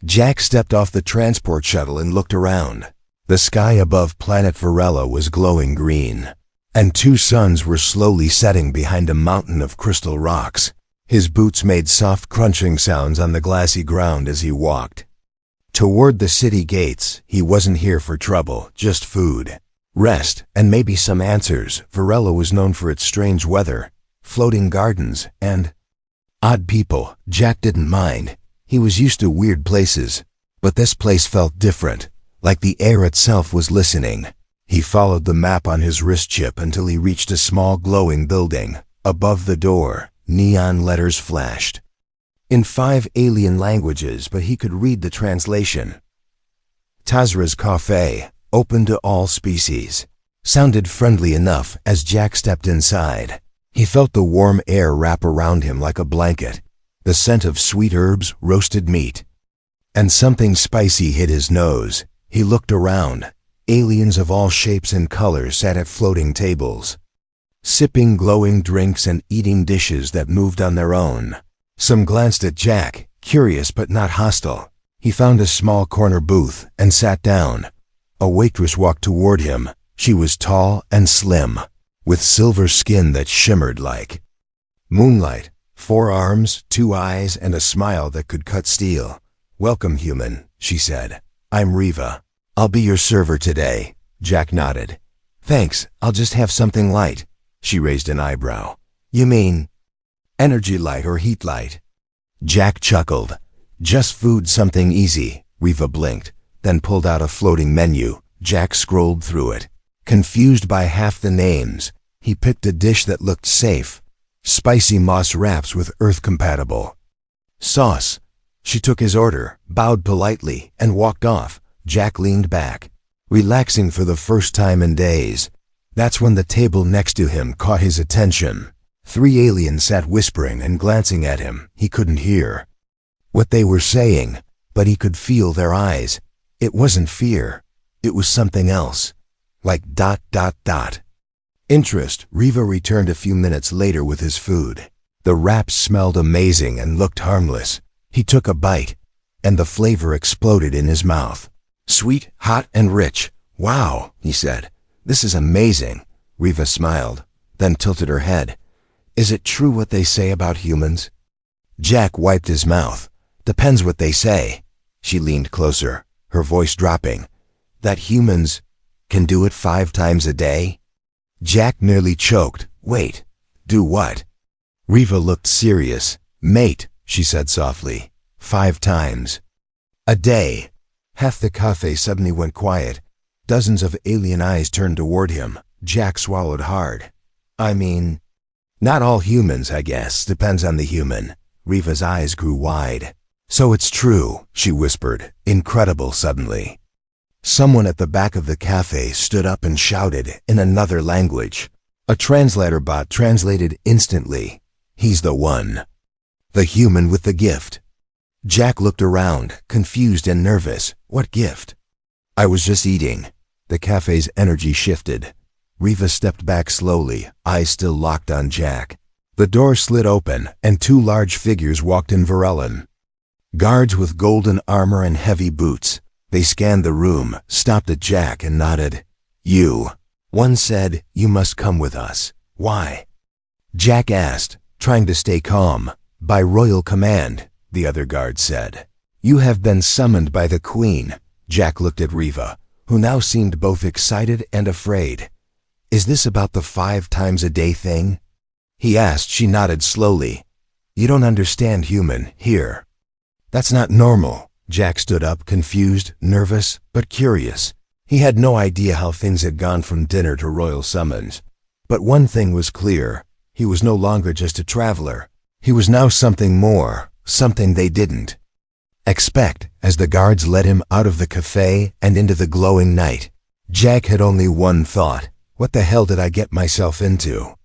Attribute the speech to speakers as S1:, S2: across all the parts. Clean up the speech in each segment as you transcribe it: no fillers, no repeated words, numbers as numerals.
S1: Jack stepped off the transport shuttle and looked around. The sky above planet Varela was glowing green, and two suns were slowly setting behind a mountain of crystal rocks. His boots made soft crunching sounds on the glassy ground as he walked toward the city gates. He wasn't here for trouble, just food, rest, and maybe some answers. Varela was known for its strange weather, floating gardens, and odd people. Jack didn't mind. He was used to weird places, but this place felt different, like the air itself was listening. He followed the map on his wrist chip until he reached a small glowing building. Above the door, neon letters flashed in 5 alien languages, but he could read the translation. Tazra's Café, open to all species, sounded friendly enough. As Jack stepped inside, he felt the warm air wrap around him like a blanket, the scent of sweet herbs, roasted meat, and something spicy hit his nose. He looked around. Aliens of all shapes and colors sat at floating tables, sipping glowing drinks and eating dishes that moved on their own. Some glanced at Jack, curious but not hostile. He found a small corner booth and sat down. A waitress walked toward him. She was tall and slim, with silver skin that shimmered like moonlight, 4 arms, 2 eyes, and a smile that could cut steel. "Welcome, human," she said. "I'm Riva. I'll be your server today." Jack nodded. "Thanks, I'll just have something light." She raised an eyebrow. "You mean energy light or heat light?" Jack chuckled. "Just food, something easy." Riva blinked, then pulled out a floating menu. Jack scrolled through it, confused by half the names. He picked a dish that looked safe. Spicy moss wraps with Earth-compatible sauce. She took his order, bowed politely, and walked off. Jack leaned back, relaxing for the first time in days. That's when the table next to him caught his attention. 3 aliens sat whispering and glancing at him. He couldn't hear what they were saying, but he could feel their eyes. It wasn't fear. It was something else, like ... interest. Riva returned a few minutes later with his food. The wraps smelled amazing and looked harmless. He took a bite, and the flavor exploded in his mouth. Sweet, hot, and rich. "Wow," he said. "This is amazing." Riva smiled, then tilted her head. "Is it true what they say about humans?" Jack wiped his mouth. "Depends what they say." She leaned closer, her voice dropping. "That humans can do it 5 times a day?" Jack nearly choked. "Wait, do what?" Riva looked serious. "Mate," she said softly. 5 times a day." Half the cafe suddenly went quiet. Dozens of alien eyes turned toward him. Jack swallowed hard. "I mean, not all humans, I guess. Depends on the human." Riva's eyes grew wide. "So it's true," she whispered, incredible suddenly. Someone at the back of the cafe stood up and shouted in another language. A translator bot translated instantly. "He's the one. The human with the gift." Jack looked around, confused and nervous. "What gift?" "I was just eating." The cafe's energy shifted. Riva stepped back slowly, eyes still locked on Jack. The door slid open, and 2 large figures walked in. Varellan guards with golden armor and heavy boots. They scanned the room, stopped at Jack, and nodded. "You." One said, "You must come with us." "Why?" Jack asked, trying to stay calm. "By royal command," the other guard said. "You have been summoned by the Queen." Jack looked at Riva, who now seemed both excited and afraid. "Is this about the 5 times a day thing?" he asked. She nodded slowly. "You don't understand human, here. That's not normal." Jack stood up, confused, nervous, but curious. He had no idea how things had gone from dinner to royal summons. But one thing was clear. He was no longer just a traveler. He was now something more, something they didn't expect. As the guards led him out of the cafe and into the glowing night, Jack had only one thought. What the hell did I get myself into?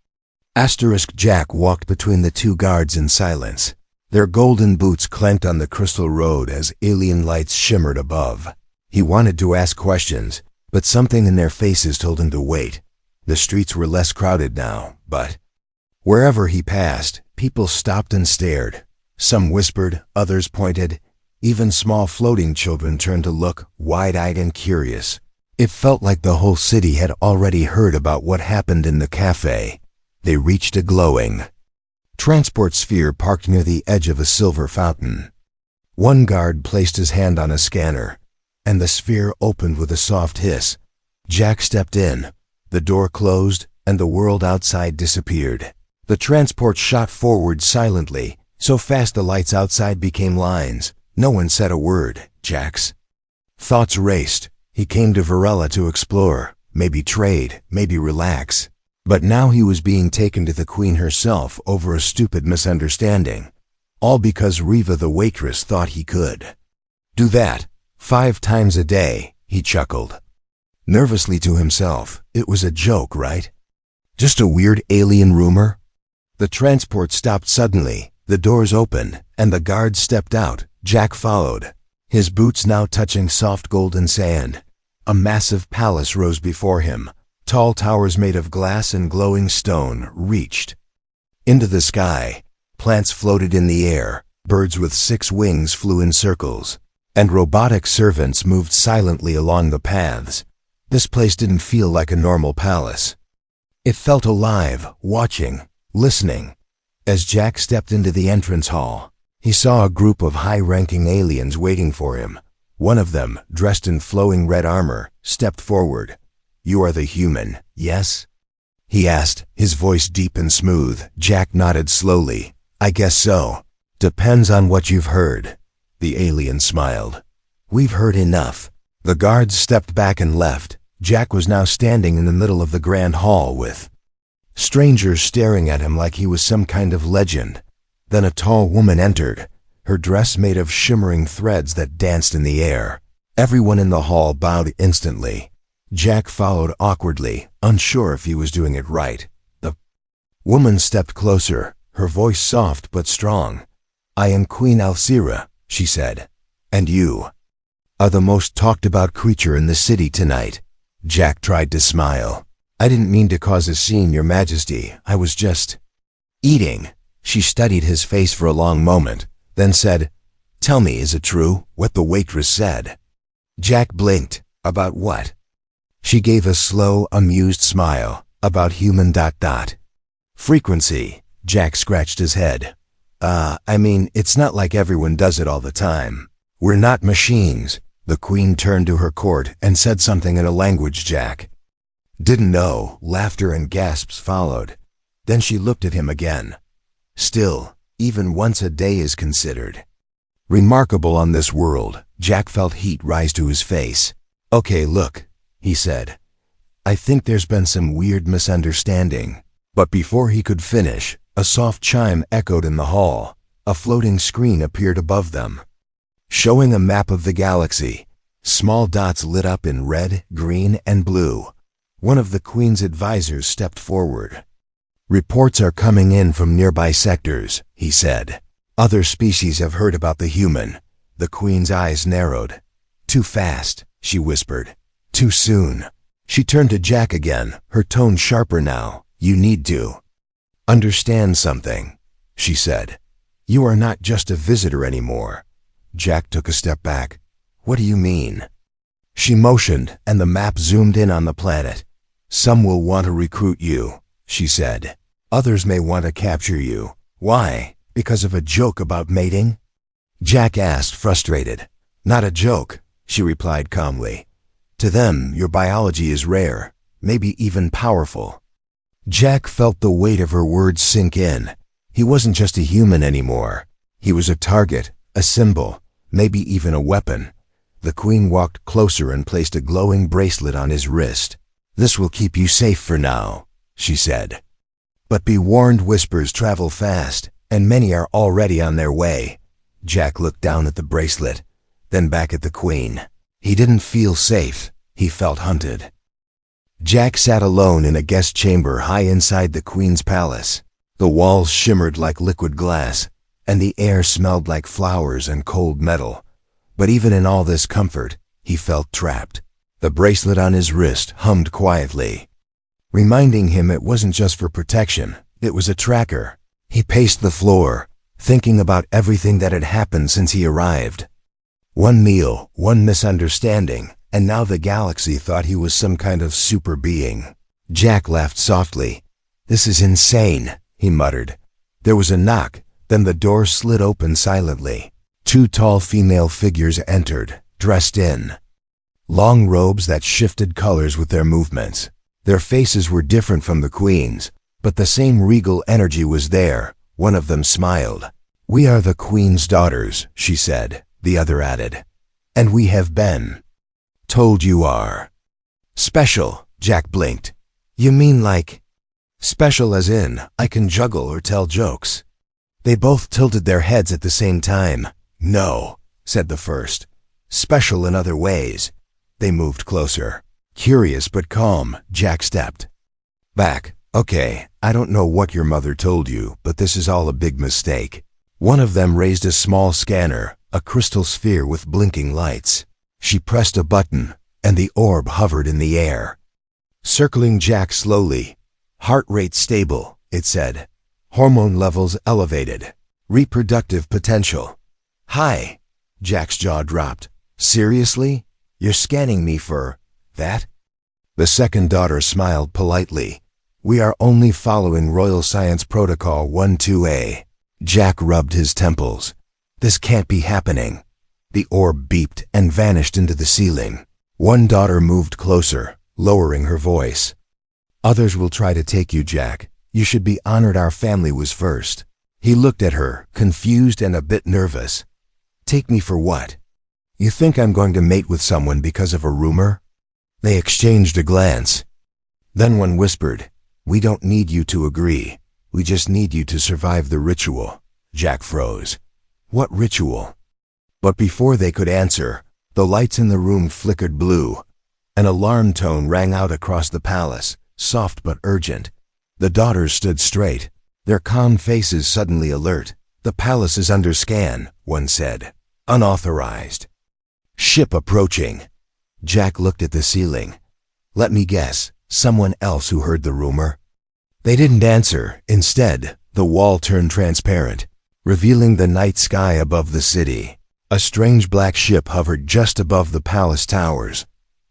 S1: Jack walked between the 2 guards in silence. Their golden boots clanked on the crystal road as alien lights shimmered above. He wanted to ask questions, but something in their faces told him to wait. The streets were less crowded now, but wherever he passed, people stopped and stared. Some whispered, others pointed. Even small floating children turned to look, wide-eyed and curious. It felt like the whole city had already heard about what happened in the café. They reached a glowing transport sphere parked near the edge of a silver fountain. One guard placed his hand on a scanner, and the sphere opened with a soft hiss. Jack stepped in. The door closed, and the world outside disappeared. The transport shot forward silently, so fast the lights outside became lines. No one said a word. Jack's thoughts raced. He came to Varela to explore, maybe trade, maybe relax. But now he was being taken to the Queen herself over a stupid misunderstanding. All because Riva the waitress thought he could do that 5 times a day, he chuckled nervously to himself. It was a joke, right? Just a weird alien rumor? The transport stopped suddenly, the doors opened, and the guard stepped out. Jack followed, his boots now touching soft golden sand. A massive palace rose before him. Tall towers made of glass and glowing stone reached into the sky. Plants floated in the air, birds with 6 wings flew in circles, and robotic servants moved silently along the paths. This place didn't feel like a normal palace. It felt alive, watching, listening. As Jack stepped into the entrance hall, he saw a group of high-ranking aliens waiting for him. One of them, dressed in flowing red armor, stepped forward. "You are the human, yes?" he asked, his voice deep and smooth. Jack nodded slowly. "I guess so. Depends on what you've heard." The alien smiled. "We've heard enough." The guards stepped back and left. Jack was now standing in the middle of the grand hall with strangers staring at him like he was some kind of legend. Then a tall woman entered, her dress made of shimmering threads that danced in the air. Everyone in the hall bowed instantly. Jack followed awkwardly, unsure if he was doing it right. The woman stepped closer, her voice soft but strong. "I am Queen Alcira," she said. "And you are the most talked about creature in the city tonight." Jack tried to smile. "I didn't mean to cause a scene, Your Majesty. I was just eating." She studied his face for a long moment, then said, "Tell me, is it true, what the waitress said?" Jack blinked. "About what?" She gave a slow, amused smile. "About human ... frequency." Jack scratched his head. I mean, it's not like everyone does it all the time. We're not machines." The Queen turned to her court and said something in a language Jack didn't know. Laughter and gasps followed. Then she looked at him again. "Still, even once a day is considered remarkable on this world." Jack felt heat rise to his face. "Okay, look," he said. "I think there's been some weird misunderstanding." But before he could finish, a soft chime echoed in the hall. A floating screen appeared above them, showing a map of the galaxy. Small dots lit up in red, green, and blue. One of the Queen's advisors stepped forward. "Reports are coming in from nearby sectors," he said. "Other species have heard about the human." The Queen's eyes narrowed. "Too fast," she whispered. "Too soon." She turned to Jack again, her tone sharper now. "You need to understand something," she said. "You are not just a visitor anymore." Jack took a step back. "What do you mean?" She motioned, and the map zoomed in on the planet. "Some will want to recruit you," she said. "Others may want to capture you." "Why? Because of a joke about mating?" Jack asked, frustrated. "Not a joke," she replied calmly. "To them, your biology is rare, maybe even powerful." Jack felt the weight of her words sink in. He wasn't just a human anymore. He was a target, a symbol, maybe even a weapon. The Queen walked closer and placed a glowing bracelet on his wrist. "This will keep you safe for now," she said. "But be warned, whispers travel fast, and many are already on their way." Jack looked down at the bracelet, then back at the Queen. He didn't feel safe. He felt hunted. Jack sat alone in a guest chamber high inside the Queen's palace. The walls shimmered like liquid glass, and the air smelled like flowers and cold metal. But even in all this comfort, he felt trapped. The bracelet on his wrist hummed quietly, reminding him it wasn't just for protection, it was a tracker. He paced the floor, thinking about everything that had happened since he arrived. One meal, one misunderstanding, and now the galaxy thought he was some kind of super being. Jack laughed softly. "This is insane," he muttered. There was a knock, then the door slid open silently. Two tall female figures entered, dressed in long robes that shifted colors with their movements. Their faces were different from the queen's, but the same regal energy was there. One of them smiled. "We are the queen's daughters," she said. The other added, "And we have been told you are special." Jack blinked. "You mean like special as in I can juggle or tell jokes?" They both tilted their heads at the same time. "No," said the first. "Special in other ways." They moved closer. Curious but calm, Jack stepped back. "Okay, I don't know what your mother told you, but this is all a big mistake." One of them raised a small scanner, a crystal sphere with blinking lights. She pressed a button, and the orb hovered in the air, circling Jack slowly. "Heart rate stable," it said. "Hormone levels elevated. Reproductive potential high." Jack's jaw dropped. "Seriously? You're scanning me for that?" The second daughter smiled politely. "We are only following Royal Science Protocol 12A. Jack rubbed his temples. "This can't be happening." The orb beeped and vanished into the ceiling. One daughter moved closer, lowering her voice. "Others will try to take you, Jack. You should be honored our family was first." He looked at her, confused and a bit nervous. "Take me for what? You think I'm going to mate with someone because of a rumor?" They exchanged a glance. Then one whispered, "We don't need you to agree. We just need you to survive the ritual." Jack froze. "What ritual?" But before they could answer, the lights in the room flickered blue. An alarm tone rang out across the palace, soft but urgent. The daughters stood straight, their calm faces suddenly alert. "The palace is under scan," one said. "Unauthorized. Ship approaching." Jack looked at the ceiling. "Let me guess, someone else who heard the rumor?" They didn't answer. Instead, the wall turned transparent, revealing the night sky above the city. A strange black ship hovered just above the palace towers.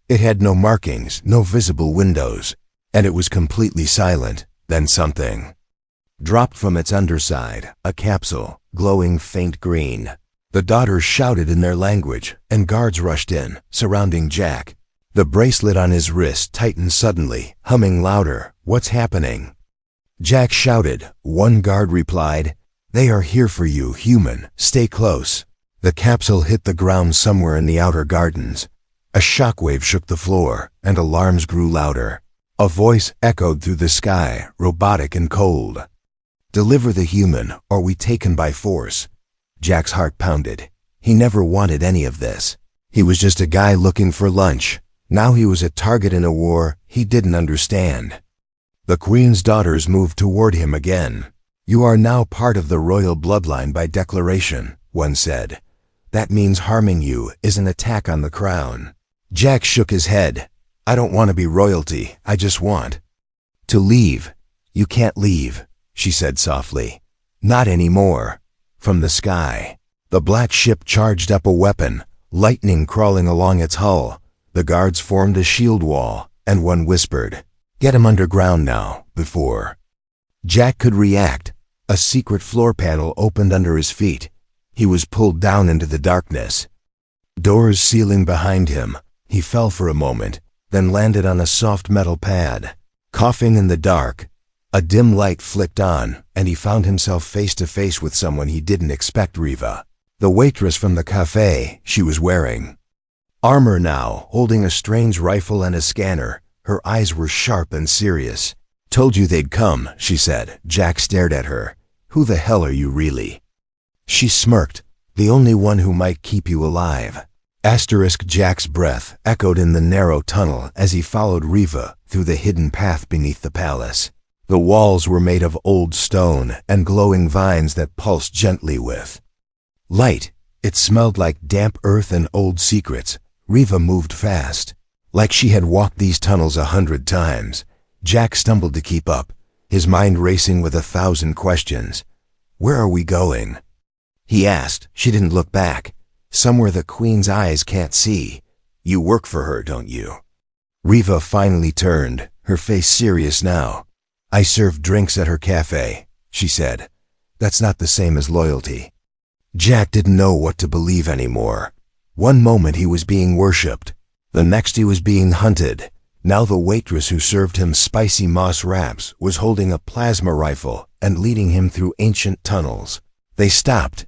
S1: It had no markings, no visible windows, and it was completely silent. Then something dropped from its underside, a capsule, glowing faint green. The daughters shouted in their language, and guards rushed in, surrounding Jack. The bracelet on his wrist tightened suddenly, humming louder. "What's happening?" Jack shouted. One guard replied, "They are here for you, human. Stay close." The capsule hit the ground somewhere in the outer gardens. A shockwave shook the floor, and alarms grew louder. A voice echoed through the sky, robotic and cold. "Deliver the human, or we take him by force." Jack's heart pounded. He never wanted any of this. He was just a guy looking for lunch. Now he was a target in a war he didn't understand. The queen's daughters moved toward him again. "You are now part of the royal bloodline by declaration," one said. "That means harming you is an attack on the crown." Jack shook his head. "I don't want to be royalty. I just want to leave." "You can't leave," she said softly. "Not anymore." From the sky, the black ship charged up a weapon, lightning crawling along its hull. The guards formed a shield wall, and one whispered, "Get him underground now, before." Jack could react. A secret floor panel opened under his feet. He was pulled down into the darkness. Doors sealing behind him. He fell for a moment, then landed on a soft metal pad. Coughing in the dark, a dim light flicked on, and he found himself face to face with someone he didn't expect. Riva, the waitress from the café. She was wearing armor now, holding a strange rifle and a scanner. Her eyes were sharp and serious. "Told you they'd come," she said. Jack stared at her. "Who the hell are you really?" She smirked. "The only one who might keep you alive." Jack's breath echoed in the narrow tunnel as he followed Riva through the hidden path beneath the palace. The walls were made of old stone and glowing vines that pulsed gently with light. It smelled like damp earth and old secrets. Riva moved fast, like she had walked these tunnels 100 times. Jack stumbled to keep up, his mind racing with 1,000 questions. "Where are we going?" he asked. She didn't look back. somewhere the Queen's eyes can't see. You work for her, don't you? Riva finally turned, her face serious now. I serve drinks at her cafe, she said. That's not the same as loyalty. Jack didn't know what to believe anymore. One moment he was being worshipped. The next he was being hunted. Now the waitress who served him spicy moss wraps was holding a plasma rifle and leading him through ancient tunnels. They stopped.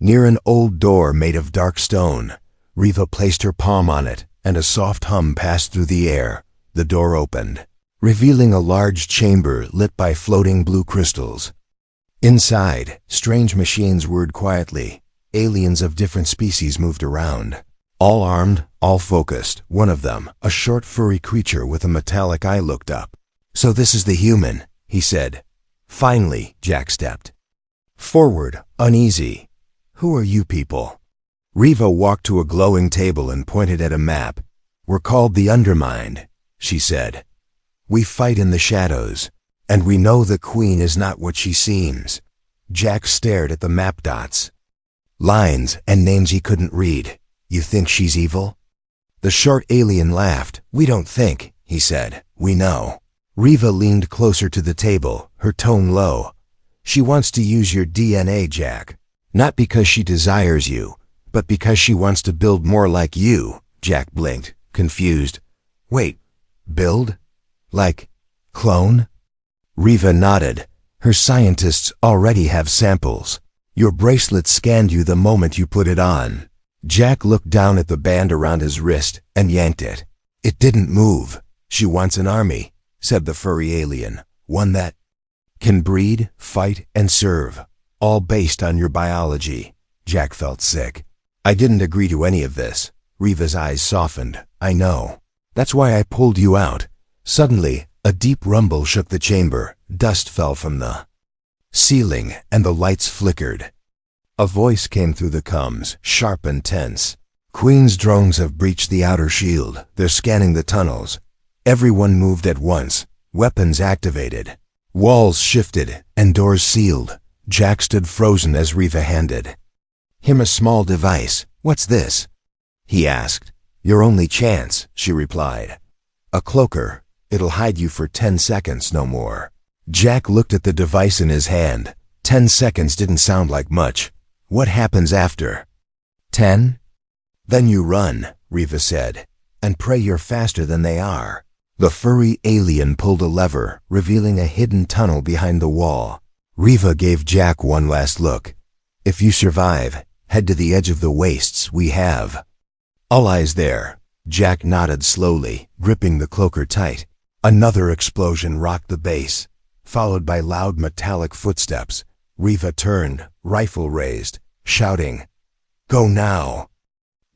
S1: Near an old door made of dark stone, Riva placed her palm on it, and a soft hum passed through the air. The door opened, revealing a large chamber lit by floating blue crystals. Inside, strange machines whirred quietly. Aliens of different species moved around. All armed, all focused. One of them, a short furry creature with a metallic eye, looked up. So this is the human, he said. Finally, Jack stepped forward, uneasy. Who are you people? Riva walked to a glowing table and pointed at a map. We're called the Undermined, she said. We fight in the shadows, and we know the Queen is not what she seems. Jack stared at the map dots. Lines and names he couldn't read. You think she's evil? The short alien laughed. We don't think, he said. We know. Riva leaned closer to the table, her tone low. She wants to use your DNA, Jack. Not because she desires you, but because she wants to build more like you. Jack blinked, confused. Wait, build? Like, clone? Riva nodded. Her scientists already have samples. Your bracelet scanned you the moment you put it on. Jack looked down at the band around his wrist and yanked it. It didn't move. She wants an army, said the furry alien. One that can breed, fight, and serve. All based on your biology. Jack felt sick. I didn't agree to any of this. Riva's eyes softened. I know. That's why I pulled you out. Suddenly, a deep rumble shook the chamber. Dust fell from the ceiling, and the lights flickered. A voice came through the comms, sharp and tense. Queen's drones have breached the outer shield. They're scanning the tunnels. Everyone moved at once. Weapons activated. Walls shifted, and doors sealed. Jack stood frozen as Riva handed him a small device. What's this? He asked. Your only chance, she replied. A cloaker. It'll hide you for 10 seconds, no more. Jack looked at the device in his hand. 10 seconds didn't sound like much. What happens after? 10? Then you run, Riva said, and pray you're faster than they are. The furry alien pulled a lever, revealing a hidden tunnel behind the wall. Riva gave Jack one last look. If you survive, head to the edge of the wastes. We have all eyes there. Jack nodded slowly, gripping the cloaker tight. Another explosion rocked the base, followed by loud metallic footsteps. Riva turned, rifle raised, shouting, Go now!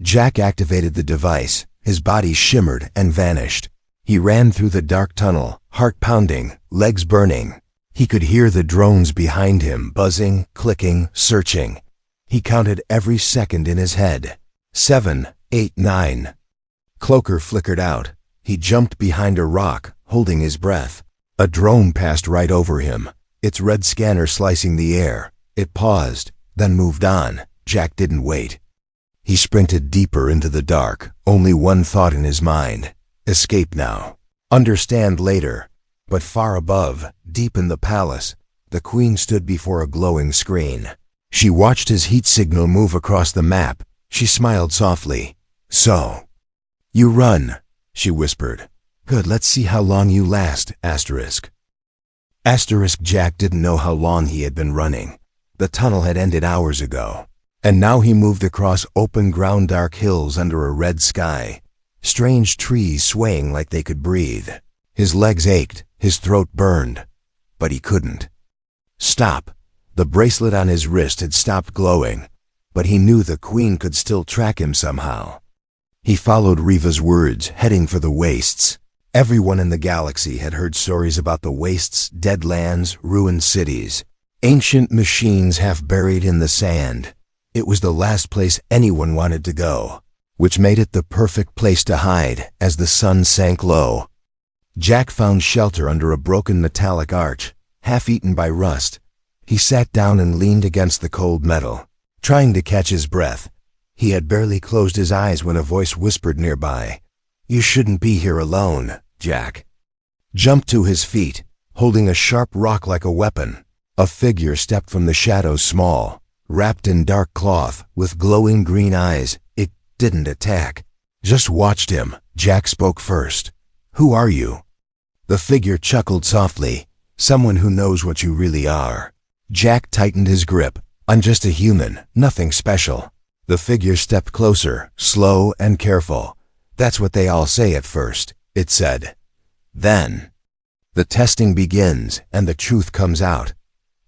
S1: Jack activated the device. His body shimmered and vanished. He ran through the dark tunnel, heart pounding, legs burning. He could hear the drones behind him buzzing, clicking, searching. He counted every second in his head. 7, 8, 9. Cloaker flickered out. He jumped behind a rock, holding his breath. A drone passed right over him, its red scanner slicing the air. It paused, then moved on. Jack didn't wait. He sprinted deeper into the dark, only one thought in his mind. Escape now. Understand later. But far above, deep in the palace, the Queen stood before a glowing screen. She watched his heat signal move across the map. She smiled softly. So, you run, she whispered. Good, let's see how long you last, asterisk. Asterisk. Jack didn't know how long he had been running. The tunnel had ended hours ago. And now he moved across open ground, dark hills under a red sky. Strange trees swaying like they could breathe. His legs ached, his throat burned. But he couldn't stop. The bracelet on his wrist had stopped glowing, but he knew the Queen could still track him somehow. He followed Riva's words, heading for the wastes. Everyone in the galaxy had heard stories about the wastes, dead lands, ruined cities, ancient machines half buried in the sand. It was the last place anyone wanted to go, which made it the perfect place to hide as the sun sank low. Jack found shelter under a broken metallic arch, half eaten by rust. He sat down and leaned against the cold metal, trying to catch his breath. He had barely closed his eyes when a voice whispered nearby, "You shouldn't be here alone." Jack jumped to his feet, holding a sharp rock like a weapon. A figure stepped from the shadows, small, wrapped in dark cloth, with glowing green eyes. It didn't attack, just watched him. Jack spoke first. "Who are you?" The figure chuckled softly. "Someone who knows what you really are." Jack tightened his grip. "I'm just a human, nothing special." The figure stepped closer, slow and careful. "That's what they all say at first," it said. "Then the testing begins and the truth comes out."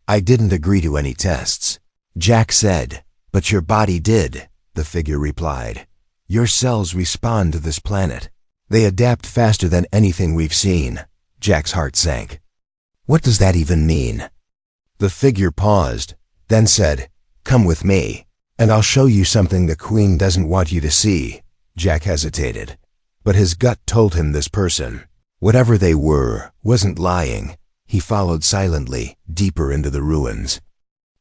S1: "I didn't agree to any tests," Jack said. "But your body did," the figure replied. "Your cells respond to this planet. They adapt faster than anything we've seen." Jack's heart sank. "What does that even mean?" The figure paused, then said, "Come with me, and I'll show you something the Queen doesn't want you to see." Jack hesitated, but his gut told him this person, whatever they were, wasn't lying. He followed silently, deeper into the ruins.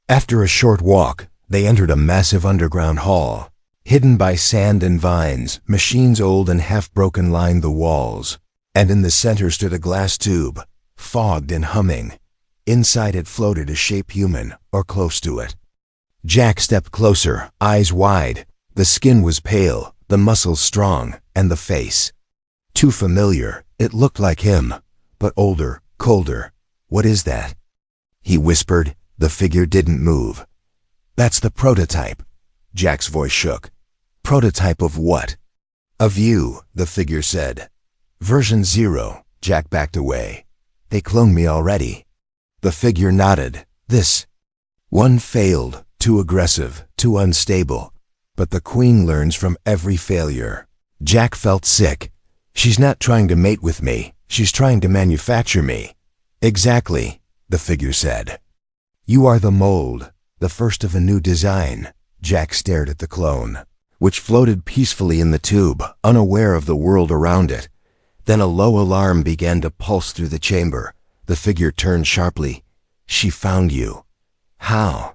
S1: After a short walk, they entered a massive underground hall. Hidden by sand and vines, machines old and half-broken lined the walls, and in the center stood a glass tube, fogged and humming. Inside it floated a shape human, or close to it. Jack stepped closer, eyes wide. The skin was pale, the muscles strong, and the face too familiar. It looked like him, but older, colder. "What is that?" he whispered. The figure didn't move. "That's the prototype." Jack's voice shook. "Prototype of what?" "Of you," the figure said. "Version 0. Jack backed away. "They cloned me already." The figure nodded. "This one failed. Too aggressive, too unstable. But the Queen learns from every failure." Jack felt sick. "She's not trying to mate with me. She's trying to manufacture me." "Exactly," the figure said. "You are the mold, the first of a new design." Jack stared at the clone, which floated peacefully in the tube, unaware of the world around it. Then a low alarm began to pulse through the chamber. The figure turned sharply. "She found you." "How?"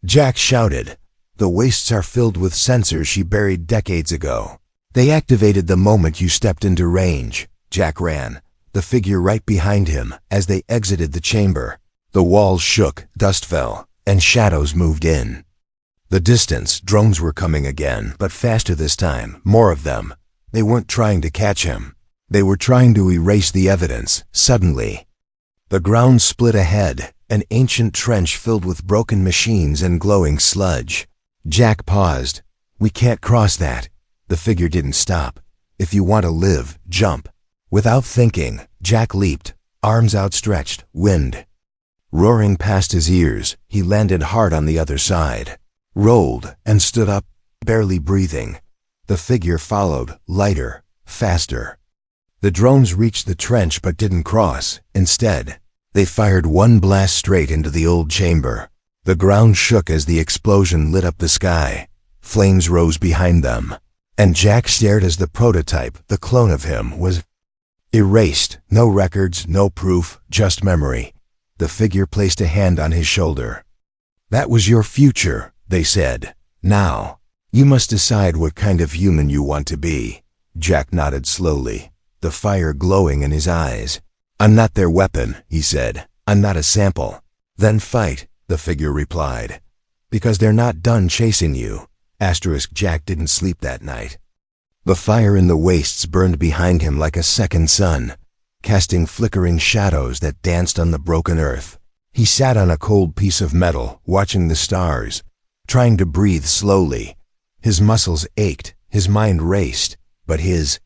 S1: Jack shouted. "The wastes are filled with sensors she buried decades ago. They activated the moment you stepped into range." Jack ran, the figure right behind him, as they exited the chamber. The walls shook, dust fell, and shadows moved in. The distance, drones were coming again, but faster this time, more of them. They weren't trying to catch him. They were trying to erase the evidence. Suddenly, the ground split ahead, an ancient trench filled with broken machines and glowing sludge. Jack paused. "We can't cross that." The figure didn't stop. "If you want to live, jump." Without thinking, Jack leaped, arms outstretched, wind roaring past his ears. He landed hard on the other side, rolled, and stood up, barely breathing. The figure followed, lighter, faster. The drones reached the trench but didn't cross. Instead, they fired one blast straight into the old chamber. The ground shook as the explosion lit up the sky. Flames rose behind them, and Jack stared as the prototype, the clone of him, was erased. No records, no proof, just memory. The figure placed a hand on his shoulder. "That was your future," they said. "Now, you must decide what kind of human you want to be." Jack nodded slowly, the fire glowing in his eyes. "I'm not their weapon," he said. "I'm not a sample." "Then fight," the figure replied. "Because they're not done chasing you." Jack didn't sleep that night. The fire in the wastes burned behind him like a second sun, casting flickering shadows that danced on the broken earth. He sat on a cold piece of metal, watching the stars, trying to breathe slowly. His muscles ached, his mind raced, but his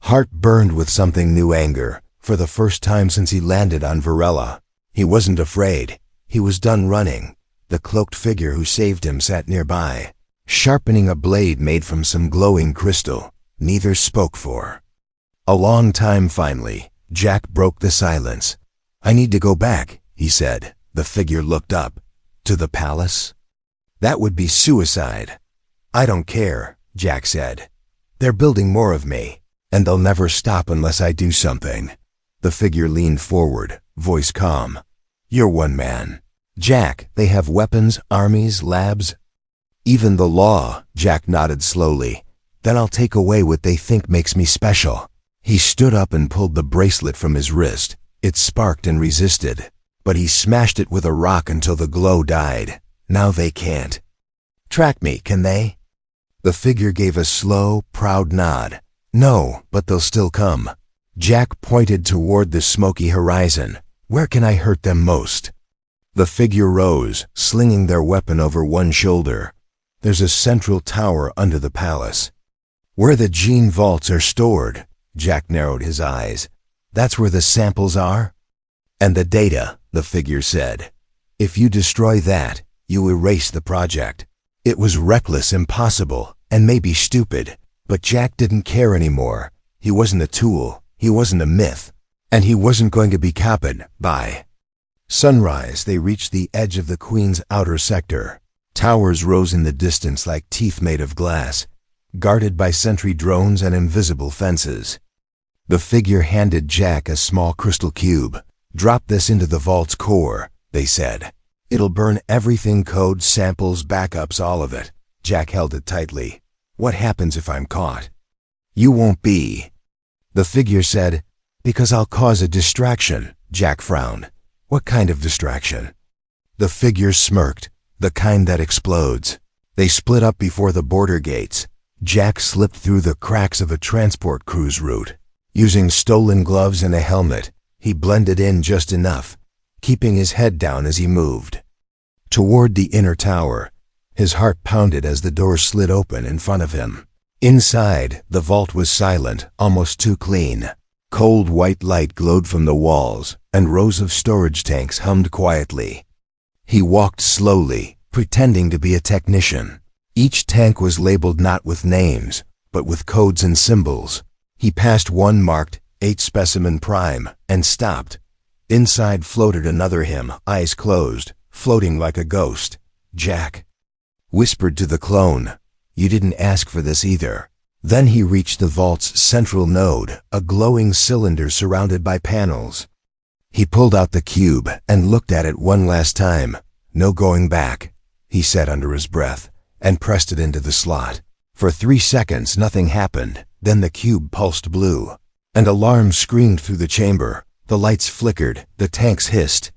S1: heart burned with something new, anger. For the first time since he landed on Varela, he wasn't afraid. He was done running. The cloaked figure who saved him sat nearby, sharpening a blade made from some glowing crystal. Neither spoke for a long time. Finally, Jack broke the silence. "I need to go back," he said. The figure looked up. "To the palace?" "That would be suicide." "I don't care," Jack said. "They're building more of me, and they'll never stop unless I do something." The figure leaned forward, voice calm. "You're one man." "Jack, they have weapons, armies, labs. Even the law, Jack nodded slowly. Then I'll take away what they think makes me special. He stood up and pulled the bracelet from his wrist. It sparked and resisted, but he smashed it with a rock until the glow died. Now they can't track me, can they? The figure gave a slow, proud nod. No, but they'll still come. Jack pointed toward the smoky horizon. Where can I hurt them most? The figure rose, slinging their weapon over one shoulder. There's a central tower under the palace. Where the gene vaults are stored. Jack narrowed his eyes. That's where the samples are? And the data, the figure said. If you destroy that, you erase the project. It was reckless, impossible, and maybe stupid, but Jack didn't care anymore. He wasn't a tool, he wasn't a myth, and he wasn't going to be copied. By sunrise, they reached the edge of the Queen's outer sector. Towers rose in the distance like teeth made of glass, guarded by sentry drones and invisible fences. The figure handed Jack a small crystal cube. Drop this into the vault's core, they said. It'll burn everything, codes, samples, backups, all of it. Jack held it tightly. What happens if I'm caught? You won't be. The figure said, because I'll cause a distraction. Jack frowned. What kind of distraction? The figure smirked. The kind that explodes. They split up before the border gates. Jack slipped through the cracks of a transport cruise route. Using stolen gloves and a helmet, he blended in just enough, keeping his head down as he moved. Toward the inner tower, his heart pounded as the door slid open in front of him. Inside, the vault was silent, almost too clean. Cold white light glowed from the walls, and rows of storage tanks hummed quietly. He walked slowly, pretending to be a technician. Each tank was labeled not with names, but with codes and symbols. He passed one marked 8 Specimen Prime and stopped. Inside floated another him, eyes closed, floating like a ghost. Jack whispered to the clone, "You didn't ask for this either." Then he reached the vault's central node, a glowing cylinder surrounded by panels. He pulled out the cube and looked at it one last time. No going back, he said under his breath, and pressed it into the slot. For 3 seconds nothing happened. Then the cube pulsed blue. An alarm screamed through the chamber. The lights flickered, the tanks hissed,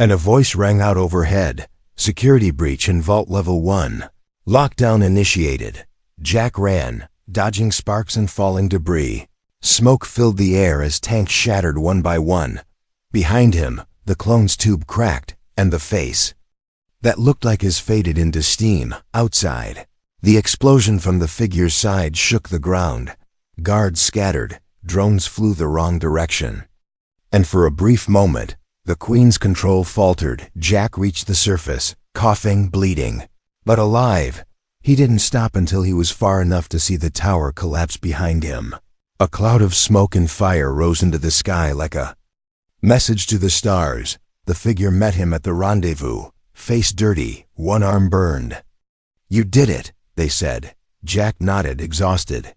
S1: and a voice rang out overhead. Security breach in Vault Level 1. Lockdown initiated. Jack ran, dodging sparks and falling debris. Smoke filled the air as tanks shattered one by one. Behind him, the clone's tube cracked, and the face that looked like his faded into steam outside. The explosion from the figure's side shook the ground. Guards scattered, drones flew the wrong direction. And for a brief moment, the Queen's control faltered. Jack reached the surface, coughing, bleeding, but alive. He didn't stop until he was far enough to see the tower collapse behind him. A cloud of smoke and fire rose into the sky like a message to the stars. The figure met him at the rendezvous, face dirty, one arm burned. "You did it," they said. Jack nodded, exhausted.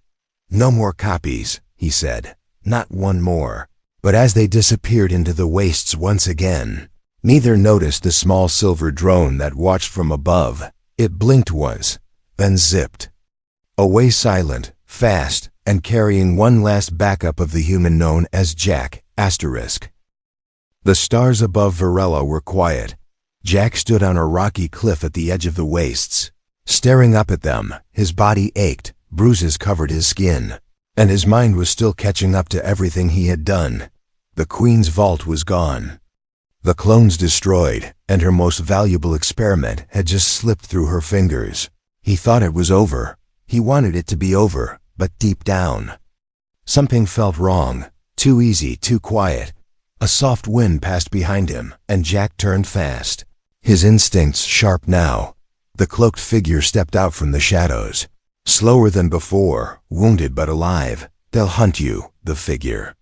S1: "No more copies," he said. "Not one more." But as they disappeared into the wastes once again, neither noticed the small silver drone that watched from above. It blinked once, then zipped away, silent, fast, and carrying one last backup of the human known as Jack, asterisk. The stars above Varela were quiet. Jack stood on a rocky cliff at the edge of the wastes. Staring up at them, his body ached, bruises covered his skin, and his mind was still catching up to everything he had done. The Queen's vault was gone. The clones destroyed, and her most valuable experiment had just slipped through her fingers. He thought it was over. He wanted it to be over, but deep down, something felt wrong. Too easy, too quiet. A soft wind passed behind him, and Jack turned fast. His instincts sharp now. The cloaked figure stepped out from the shadows. Slower than before, wounded but alive. "They'll hunt you," the figure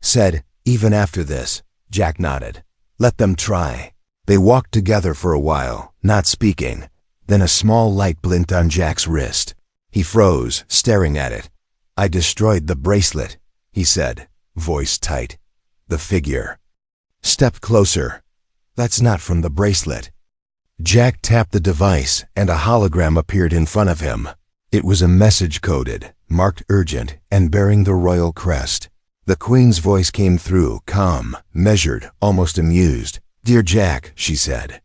S1: said. "Even after this." Jack nodded. "Let them try." They walked together for a while, not speaking. Then a small light blinked on Jack's wrist. He froze, staring at it. "I destroyed the bracelet," he said, voice tight. The figure stepped closer. "That's not from the bracelet." Jack tapped the device, and a hologram appeared in front of him. It was a message coded, marked urgent, and bearing the royal crest. The Queen's voice came through, calm, measured, almost amused. "Dear Jack," she said,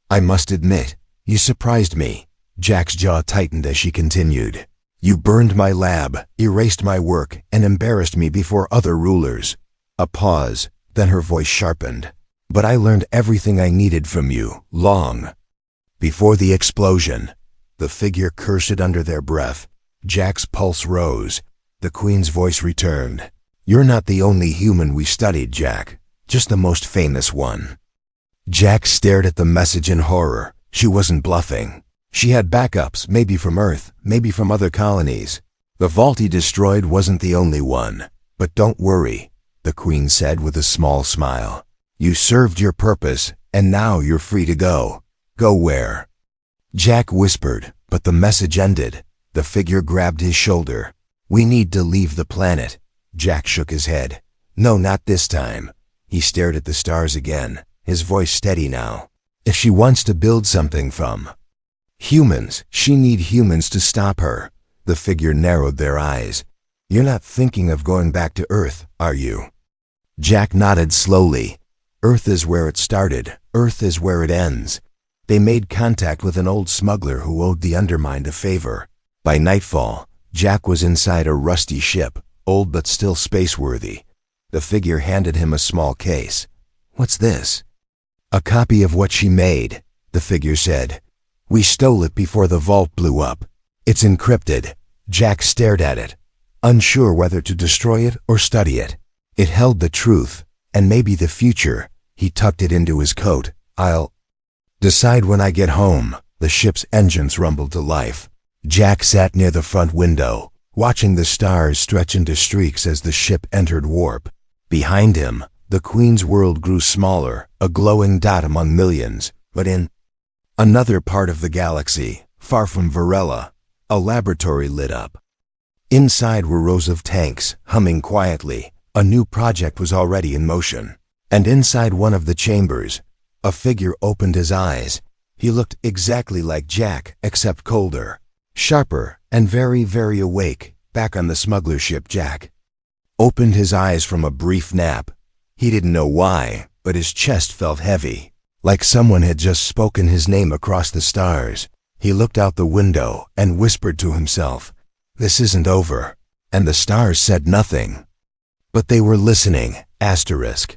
S1: "I must admit, you surprised me." Jack's jaw tightened as she continued. "You burned my lab, erased my work, and embarrassed me before other rulers." A pause, then her voice sharpened. "But I learned everything I needed from you, long before the explosion." The figure cursed under their breath. Jack's pulse rose. The Queen's voice returned. "You're not the only human we studied, Jack. Just the most famous one." Jack stared at the message in horror. She wasn't bluffing. She had backups, maybe from Earth, maybe from other colonies. The vault he destroyed wasn't the only one. "But don't worry," the Queen said with a small smile. "You served your purpose, and now you're free to go." "Go where?" Jack whispered, but the message ended. The figure grabbed his shoulder. "We need to leave the planet." Jack shook his head. "No, not this time." He stared at the stars again, his voice steady now. "If she wants to build something from humans, she needs humans to stop her." The figure narrowed their eyes. "You're not thinking of going back to Earth, are you?" Jack nodded slowly. "Earth is where it started. Earth is where it ends." They made contact with an old smuggler who owed the Undermined a favor. By nightfall, Jack was inside a rusty ship, old but still space-worthy. The figure handed him a small case. "What's this?" "A copy of what she made," the figure said. "We stole it before the vault blew up. It's encrypted." Jack stared at it, unsure whether to destroy it or study it. It held the truth, and maybe the future. He tucked it into his coat. "I'll decide when I get home." The ship's engines rumbled to life. Jack sat near the front window, watching the stars stretch into streaks as the ship entered warp. Behind him, the Queen's world grew smaller, a glowing dot among millions. But in another part of the galaxy, far from Varela, a laboratory lit up. Inside were rows of tanks, humming quietly. A new project was already in motion. And inside one of the chambers, a figure opened his eyes. He looked exactly like Jack, except colder, sharper, and very, very awake. Back on the smuggler ship, Jack opened his eyes from a brief nap. He didn't know why, but his chest felt heavy, like someone had just spoken his name across the stars. He looked out the window and whispered to himself, "This isn't over." And the stars said nothing. But they were listening. Asterisk.